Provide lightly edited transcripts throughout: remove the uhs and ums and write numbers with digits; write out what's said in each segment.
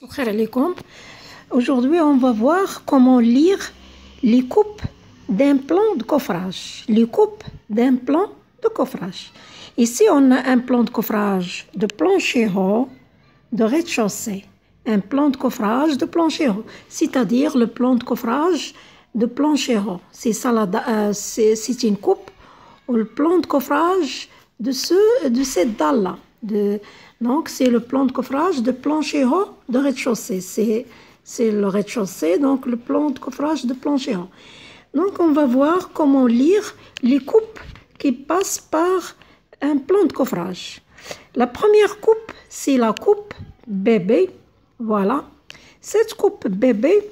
Frère alaikum. Aujourd'hui, on va voir comment lire les coupes d'un plan de coffrage. Les coupes d'un plan de coffrage. Ici, on a un plan de coffrage de plancher haut, de rez-de-chaussée. Un plan de coffrage de plancher haut, c'est-à-dire le plan de coffrage de plancher haut. C'est ça, c'est une coupe ou le plan de coffrage de cette dalle-là. Donc, c'est le plan de coffrage de plancher haut de rez-de-chaussée. C'est le rez-de-chaussée, donc le plan de coffrage de plancher haut. Donc, on va voir comment lire les coupes qui passent par un plan de coffrage. La première coupe, c'est la coupe bébé. Voilà. Cette coupe bébé,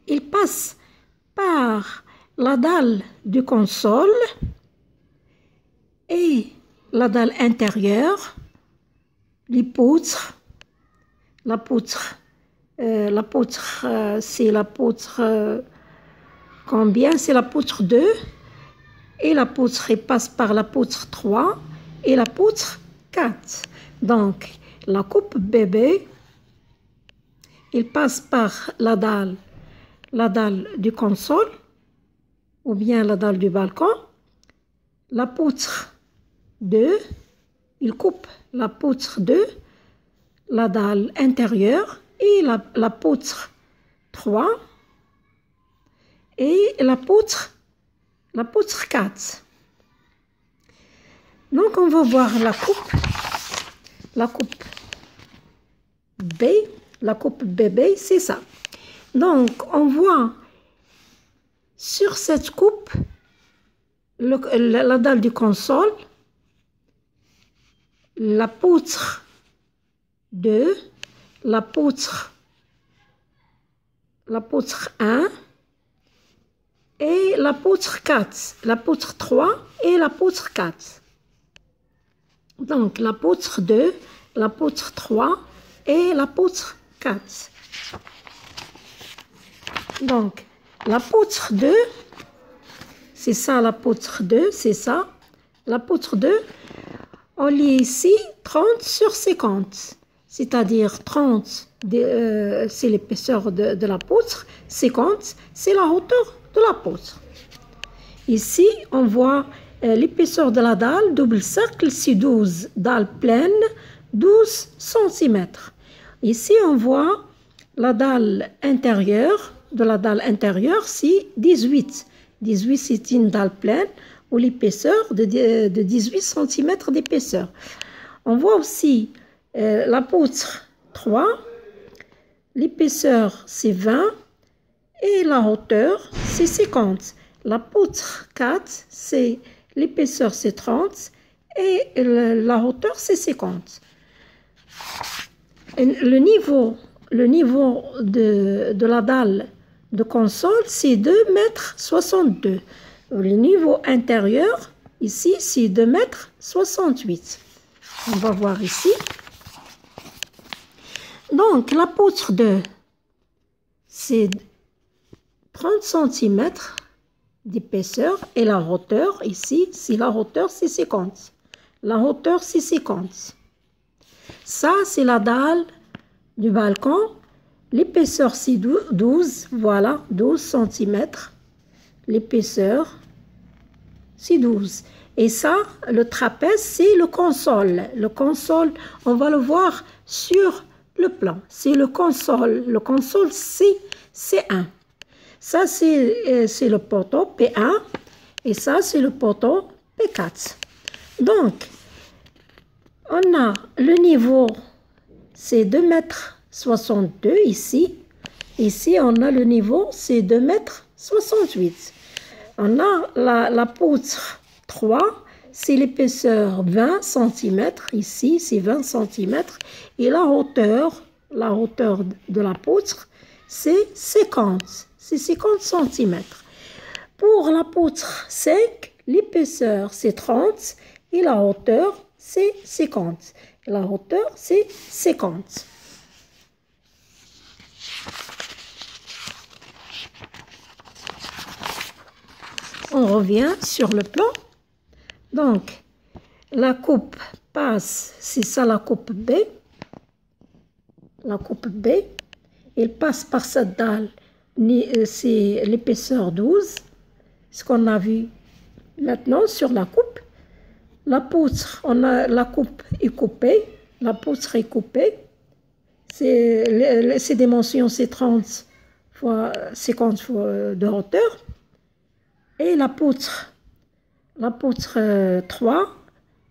il passe par la dalle du console et la dalle intérieure, les poutres. La poutre, c'est la poutre combien? C'est la poutre 2. Et la poutre, il passe par la poutre 3 et la poutre 4. Donc, la coupe bébé, il passe par la dalle du console ou bien la dalle du balcon. La poutre 2, il coupe la poutre 2, la dalle intérieure et la poutre 3 et la poutre 4. Donc, on va voir la coupe B, la coupe bébé, c'est ça. Donc, on voit sur cette coupe la dalle du console, la poutre 2, la poutre 1 et la poutre 4, la poutre 3 et la poutre 4. Donc, la poutre 2, la poutre 3 et la poutre 4. Donc, la poutre 2, c'est ça la poutre 2, c'est ça. La poutre 2, on lit ici 30 sur 50. C'est-à-dire 30, c'est l'épaisseur de la poutre, 50, c'est la hauteur de la poutre. Ici, on voit l'épaisseur de la dalle, double cercle, c'est 12, dalle pleine, 12 cm. Ici, on voit la dalle intérieure, c'est 18. 18, c'est une dalle pleine, ou l'épaisseur de 18 cm d'épaisseur. On voit aussi la poutre 3, l'épaisseur c'est 20 et la hauteur c'est 50. La poutre 4, l'épaisseur c'est 30 et la hauteur c'est 50. Le niveau de la dalle de console, c'est 2,62 m. Le niveau intérieur, ici, c'est 2,68 m. On va voir ici. Donc, la poutre 2, c'est 30 cm d'épaisseur et la hauteur, ici, la hauteur, c'est 50. La hauteur, c'est 50. Ça, c'est la dalle du balcon. L'épaisseur, c'est 12, voilà, 12 cm. L'épaisseur, c'est 12. Et ça, le trapèze, c'est le console. Le console, on va le voir sur le plan. C'est le console. Le console, c'est C1. Ça, c'est le poteau P1. Et ça, c'est le poteau P4. Donc, on a le niveau, c'est 2,62 m ici. Ici, on a le niveau, c'est 2,68 m. On a la poutre 3, c'est l'épaisseur 20 cm. Ici, c'est 20 cm. Et la hauteur de la poutre, c'est 50. C'est 50 cm. Pour la poutre 5, l'épaisseur, c'est 30. Et la hauteur, c'est 50. La hauteur, c'est 50. On revient sur le plan. Donc, la coupe passe, c'est ça la coupe B. la coupe B. Il passe par cette dalle, c'est l'épaisseur 12, ce qu'on a vu maintenant sur la coupe. La poutre, la coupe est coupée, la poutre est coupée. Ces dimensions, c'est 30 fois 50 fois de hauteur. Et la poutre 3,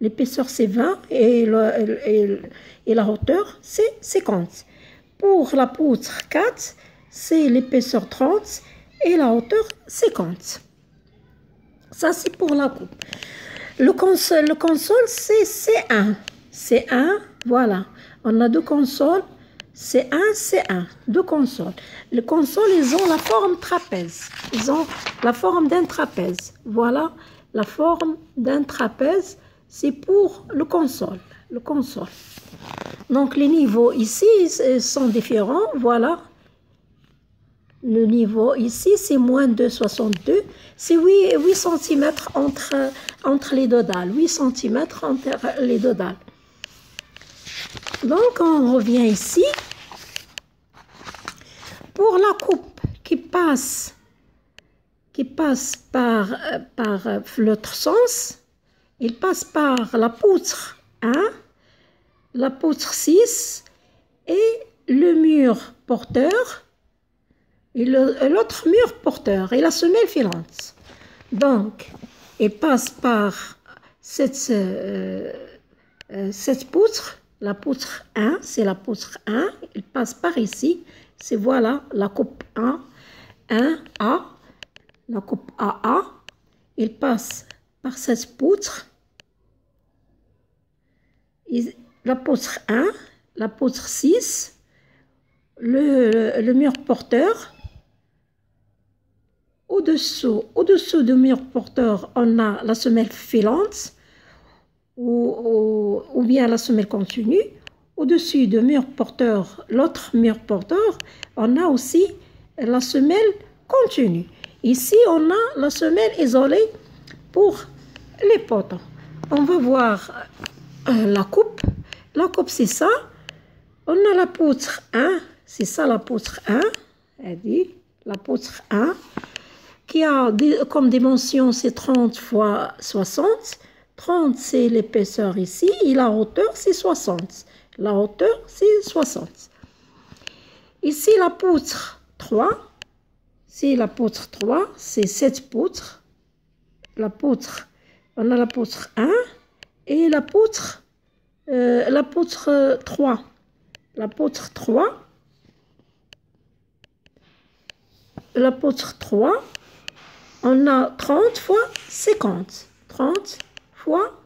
l'épaisseur c'est 20 et la hauteur c'est 50. Pour la poutre 4, c'est l'épaisseur 30 et la hauteur 50. Ça c'est pour la coupe. Le console c'est C1. C1, voilà. On a deux consoles. C1, C1, deux consoles. Les consoles, ils ont la forme trapèze. Ils ont la forme d'un trapèze. Voilà, la forme d'un trapèze, c'est pour le console. Le console. Donc, les niveaux ici sont différents. Voilà. Le niveau ici, c'est moins de 62. C'est 8 cm entre les deux dalles. 8 cm entre les deux dalles. Donc, on revient ici. Pour la coupe qui passe par l'autre sens, il passe par la poutre 1, la poutre 6 et le mur porteur et l'autre mur porteur et la semelle filante. Donc, il passe par cette poutre. La poutre 1, c'est la poutre 1. Il passe par ici. C'est voilà la coupe 1A. La coupe AA. Il passe par cette poutre. La poutre 1, la poutre 6, le mur porteur. Au-dessous du mur porteur, on a la semelle filante. Ou bien la semelle continue. Au-dessus du mur porteur, l'autre mur porteur, on a aussi la semelle continue. Ici, on a la semelle isolée pour les poteaux. On va voir la coupe. La coupe, c'est ça. On a la poutre 1. C'est ça la poutre 1. Elle dit la poutre 1 qui a comme dimension, c'est 30 fois 60. 30, c'est l'épaisseur ici, et la hauteur, c'est 60. La hauteur, c'est 60. Ici, la poutre 3, c'est la poutre 3, c'est cette poutre. La poutre, on a la poutre 1 et la poutre 3. La poutre 3, la poutre 3, on a 30 fois 50. 30 fois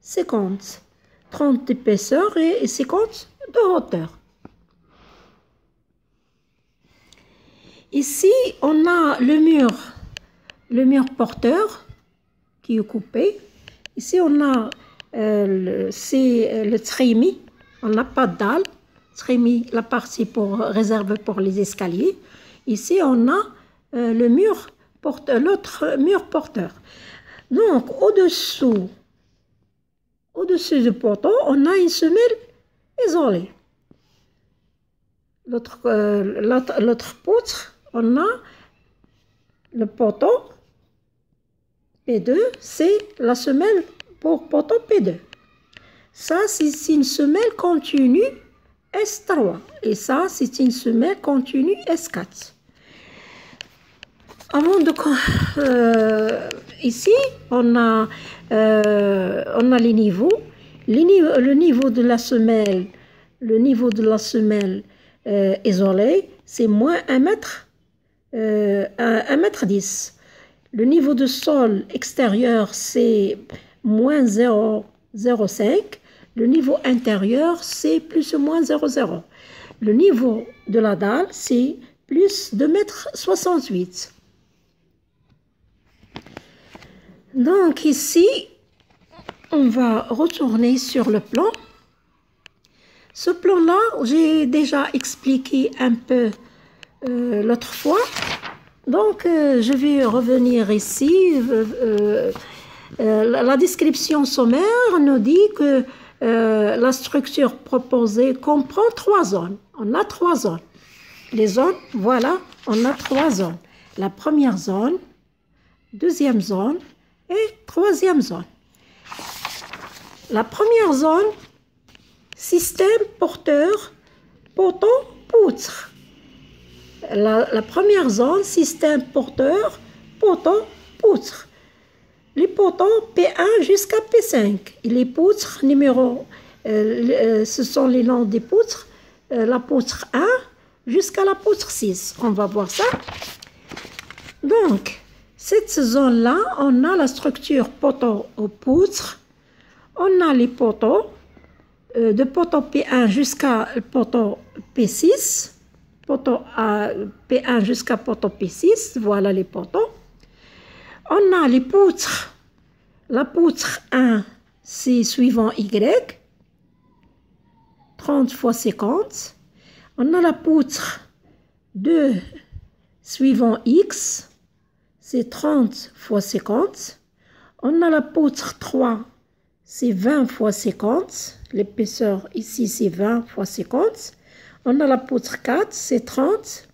50. 30 d'épaisseur et 50 de hauteur. Ici, on a le mur porteur qui est coupé. Ici, on a le trémie. On n'a pas de dalle. Trémie, la partie réservée pour les escaliers. Ici, on a l'autre mur porteur. Donc, au-dessous du poteau, on a une semelle isolée. L'autre poutre, on a le poteau P2, c'est la semelle pour poteau P2. Ça, c'est une semelle continue S3. Et ça, c'est une semelle continue S4. Avant de ici, on a les niveaux. Le niveau de la semelle, isolée, c'est moins 1 mètre, 1 mètre 10. Le niveau de sol extérieur, c'est moins 0,05. Le niveau intérieur, c'est plus ou moins 0,0. Le niveau de la dalle, c'est plus de 2,68 m. Donc ici, on va retourner sur le plan. Ce plan-là, j'ai déjà expliqué un peu l'autre fois. Donc, je vais revenir ici. La description sommaire nous dit que la structure proposée comprend 3 zones. On a 3 zones. Les zones, voilà, on a 3 zones. La première zone, deuxième zone et troisième zone. La première zone, système porteur, poteau, poutre. La première zone, système porteur, poteau, poutre. Les poteaux P1 jusqu'à P5. Et les poutres numéro, ce sont les noms des poutres. La poutre 1 jusqu'à la poutre 6. On va voir ça. Donc, cette zone-là, on a la structure poteau aux poutres. On a les poteaux, de poteau P1 jusqu'à poteau P6. Poteau P1 jusqu'à poteau P6. Voilà les poteaux. On a les poutres. La poutre 1, c'est suivant Y, 30 fois 50. On a la poutre 2, suivant X, c'est 30 fois 50. On a la poutre 3, c'est 20 fois 50. L'épaisseur ici, c'est 20 fois 50. On a la poutre 4, c'est 30.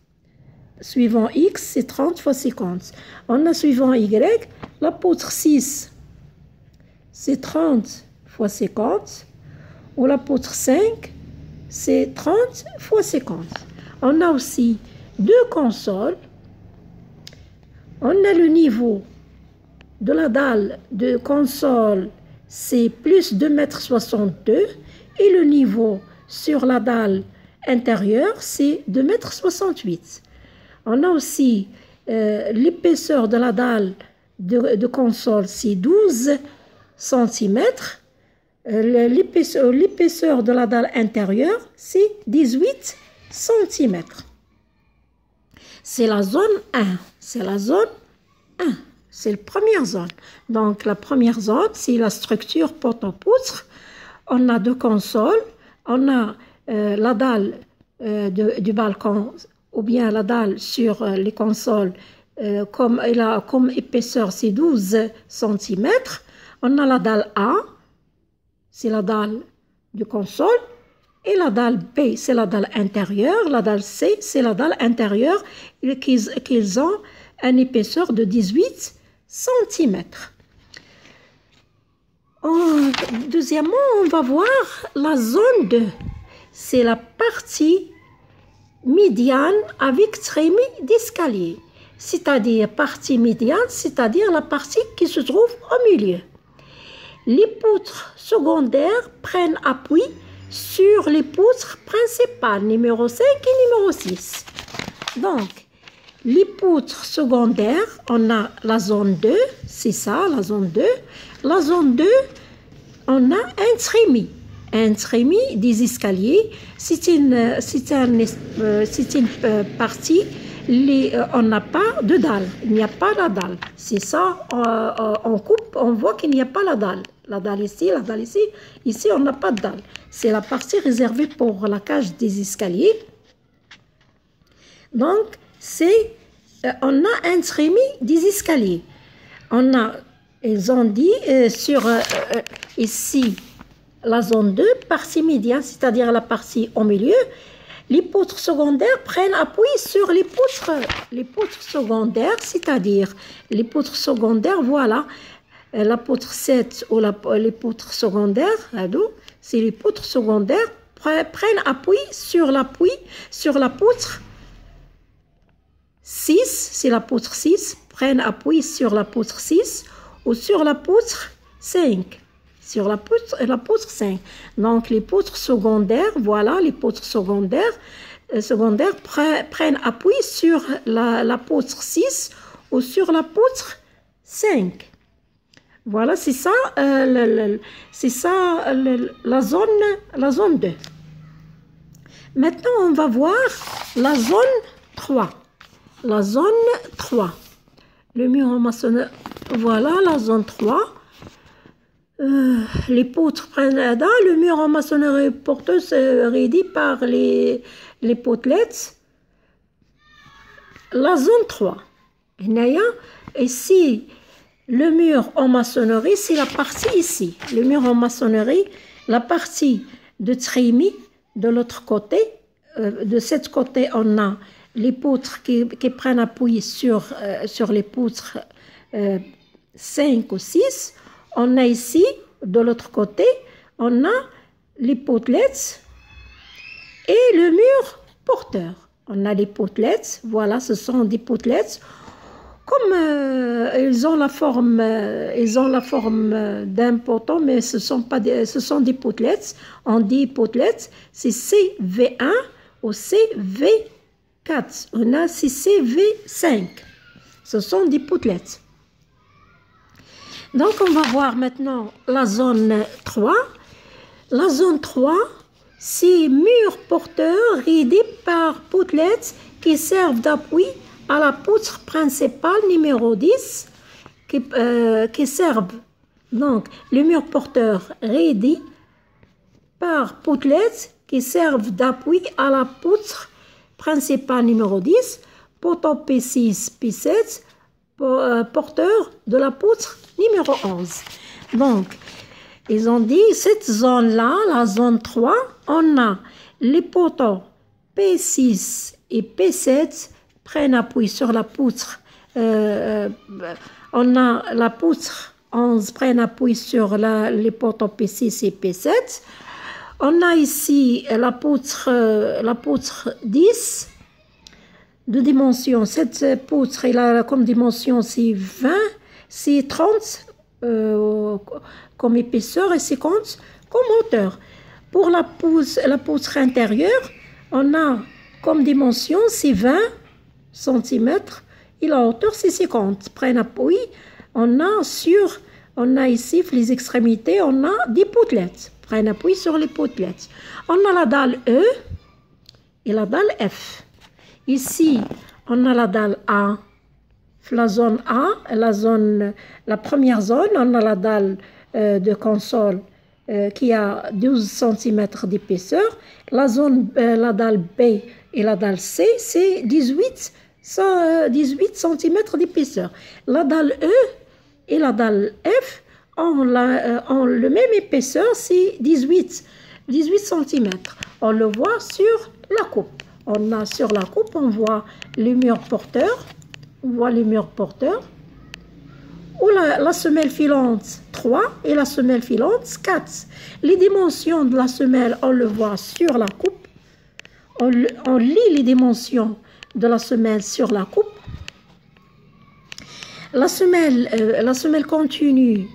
Suivant X, c'est 30 fois 50. On a suivant Y, la poutre 6, c'est 30 fois 50. Ou la poutre 5, c'est 30 fois 50. On a aussi 2 consoles. On a le niveau de la dalle de console, c'est plus 2,62 m. Et le niveau sur la dalle intérieure, c'est 2,68 m. On a aussi l'épaisseur de la dalle de console, c'est 12 cm. L'épaisseur de la dalle intérieure, c'est 18 cm. C'est la zone 1. C'est la zone 1. C'est la première zone. Donc, la première zone, c'est la structure poteau-poutre. On a 2 consoles. On a la dalle du balcon ou bien la dalle sur les consoles, comme épaisseur, c'est 12 cm. On a la dalle A, c'est la dalle du console, et la dalle B, c'est la dalle intérieure. La dalle C, c'est la dalle intérieure, qu'ils ont une épaisseur de 18 cm. Deuxièmement, on va voir la zone 2. C'est la partie médiane avec trémie d'escalier. C'est-à-dire partie médiane, c'est-à-dire la partie qui se trouve au milieu. Les poutres secondaires prennent appui sur les poutres principales, numéro 5 et numéro 6. Donc, les poutres secondaires, on a la zone 2, c'est ça, la zone 2. La zone 2, on a un trémie. Un trémie des escaliers, c'est une partie, on n'a pas de dalle, il n'y a pas la dalle. C'est ça, on coupe, on voit qu'il n'y a pas la dalle. La dalle ici, ici on n'a pas de dalle. C'est la partie réservée pour la cage des escaliers. Donc, on a un trémie des escaliers. On a, ils ont dit sur ici, la zone 2, partie médiane, c'est-à-dire la partie au milieu, les poutres secondaires prennent appui sur les poutres secondaires, c'est-à-dire les poutres secondaires, voilà, la poutre 7 ou les poutres secondaires, c'est les poutres secondaires prennent appui sur la poutre 6, c'est la poutre 6, prennent appui sur la poutre 6 ou sur la poutre 5. Sur la poutre 5. Donc, les poutres secondaires, voilà, les poutres secondaires prennent appui sur la poutre 6 ou sur la poutre 5. Voilà, c'est ça, la zone 2. Maintenant, on va voir la zone 3. La zone 3. Le mur en maçonnerie, voilà, la zone 3. Les poutres prennent dans le mur en maçonnerie porteuse rédi par les potelettes. La zone 3. Ici, le mur en maçonnerie, c'est la partie ici. Le mur en maçonnerie, La partie de trémie, de l'autre côté, de ce côté, on a les poutres qui prennent appui sur les poutres 5 ou 6. On a ici, de l'autre côté, on a les potelettes et le mur porteur. On a les potelettes, voilà, ce sont des potelettes. Comme ils ont la forme d'un poteau, mais ce sont des potelettes. On dit potelettes, c'est CV1 ou CV4. On a CV5. Ce sont des potelettes. Donc, on va voir maintenant la zone 3. La zone 3, c'est murs porteurs aidés par potelettes qui servent d'appui à la poutre principale numéro 10 qui servent donc les murs porteurs aidés par potelettes qui servent d'appui à la poutre principale numéro 10, poteau P6, P7, porteur de la poutre numéro 11. Donc, ils ont dit, cette zone-là, la zone 3, on a les poteaux P6 et P7 prennent appui sur la poutre. On a la poutre 11 prennent appui sur les poteaux P6 et P7. On a ici la poutre 10 de dimension. Cette poutre, elle a comme dimension, c'est 20, c'est 30 comme épaisseur et 50 comme hauteur. Pour la poutre intérieure, on a comme dimension, c'est 20 cm et la hauteur, c'est 50. Prennent appui, on a ici, les extrémités, on a des potelettes. Prennent appui sur les potelettes. On a la dalle E et la dalle F. Ici, on a la dalle A, la zone A, la première zone, on a la dalle de console qui a 12 cm d'épaisseur. La dalle B et la dalle C, c'est 18 cm d'épaisseur. La dalle E et la dalle F ont le même épaisseur, c'est 18 cm. On le voit sur la coupe. Sur la coupe, on voit les murs porteurs. On voit les murs porteurs. Ou la semelle filante 3 et la semelle filante 4. Les dimensions de la semelle, on le voit sur la coupe. On lit les dimensions de la semelle sur la coupe. La semelle continue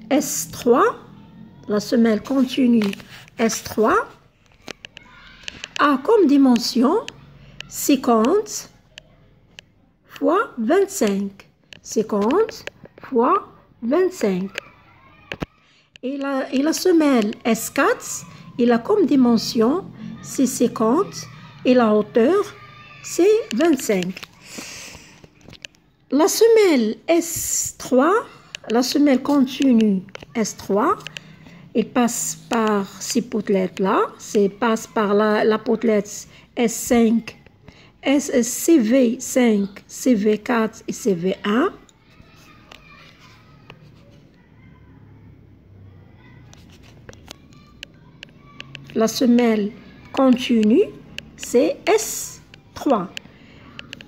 S3. La semelle continue S3 a comme dimension 50 fois 25. 50 fois 25. Et la semelle S4, il a comme dimension, c'est 50 et la hauteur, c'est 25. La semelle S3, la semelle continue S3, elle passe par ces potelettes-là, passe par la potelette S5, CV5, CV4 et CV1. La semelle continue, c'est S3.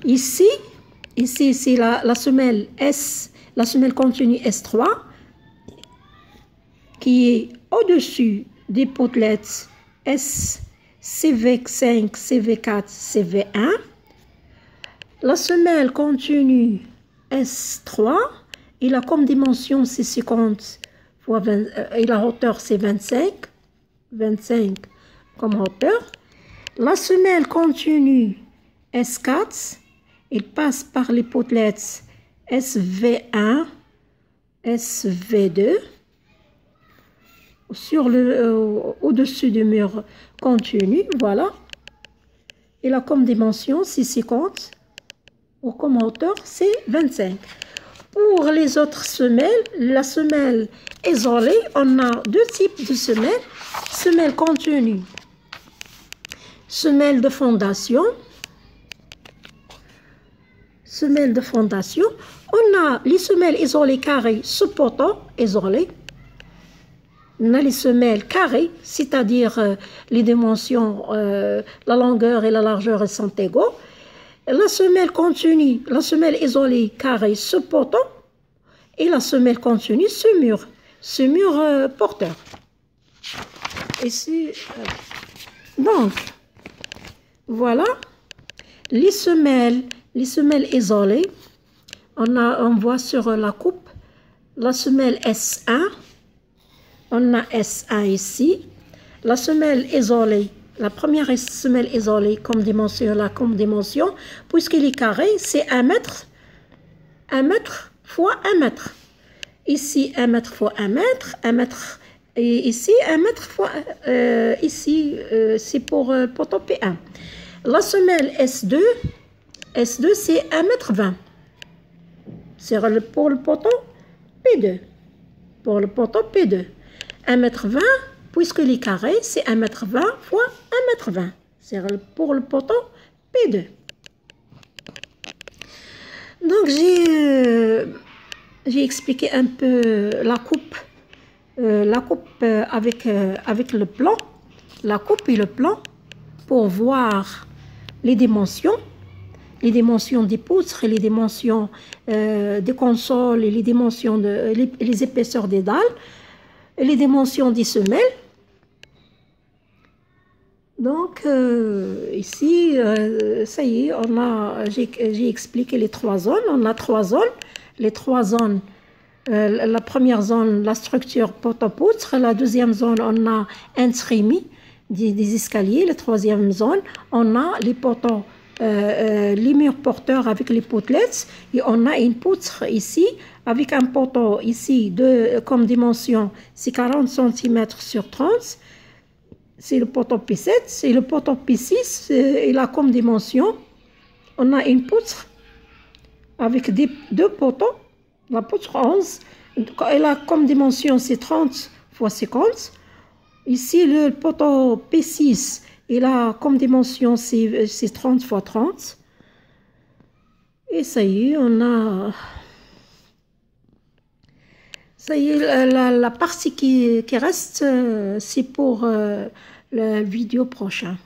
Ici c'est la semelle la semelle continue S3 qui est au-dessus des potelettes CV5, CV4, CV1. La semelle continue S3, il a comme dimension c'est 50 fois 20, et la hauteur c'est 25 comme hauteur. La semelle continue S4, il passe par les potelettes SV1, SV2, au-dessus du mur continu, voilà. Il a comme dimension c'est 50, ou comme hauteur c'est 25. Pour les autres semelles, la semelle isolée, on a deux types de semelles. Semelle continue, semelle de fondation. Semelle de fondation. On a les semelles isolées carrées sous poteau isolé. On a les semelles carrées, c'est-à-dire les dimensions, la longueur et la largeur sont égaux. La semelle continue, la semelle isolée carrée, ce poteau, et la semelle continue, ce mur porteur. Ici, donc, voilà, les semelles isolées, on voit sur la coupe, la semelle S1, on a S1 ici, la semelle isolée, la première semelle isolée comme dimension, puisqu'il est carré, c'est 1 mètre fois 1 mètre. Ici, 1 mètre fois 1 mètre, 1 mètre, et ici, 1 mètre fois, ici, c'est pour poteau P1. La semelle S2 c'est 1 mètre 20. C'est pour le poteau P2. Pour le poteau P2. 1 mètre 20, puisqu'il est carré, c'est 1 mètre 20 fois 1 mètre 20. C'est pour le poteau P2. Donc, j'ai expliqué un peu la coupe avec le plan, la coupe et le plan, pour voir les dimensions des poutres, les dimensions des consoles, et les dimensions les épaisseurs des dalles, et les dimensions des semelles. Donc, ici, ça y est, j'ai expliqué les 3 zones. On a 3 zones. Les 3 zones, la première zone, la structure poteau-poutre. La deuxième zone, on a un trémie des escaliers. La troisième zone, on a les poteaux, les murs porteurs avec les poutrelettes. Et on a une poutre ici, avec un poteau ici, comme dimension, c'est 40 cm sur 30. C'est le poteau P7, c'est le poteau P6, il a comme dimension, on a une poutre avec 2 poteaux, la poutre 11, elle a comme dimension, c'est 30 x 50. Ici, le poteau P6, il a comme dimension, c'est 30 x 30. Et ça y est, on a... Ça y est, la partie qui reste, c'est pour la vidéo prochaine.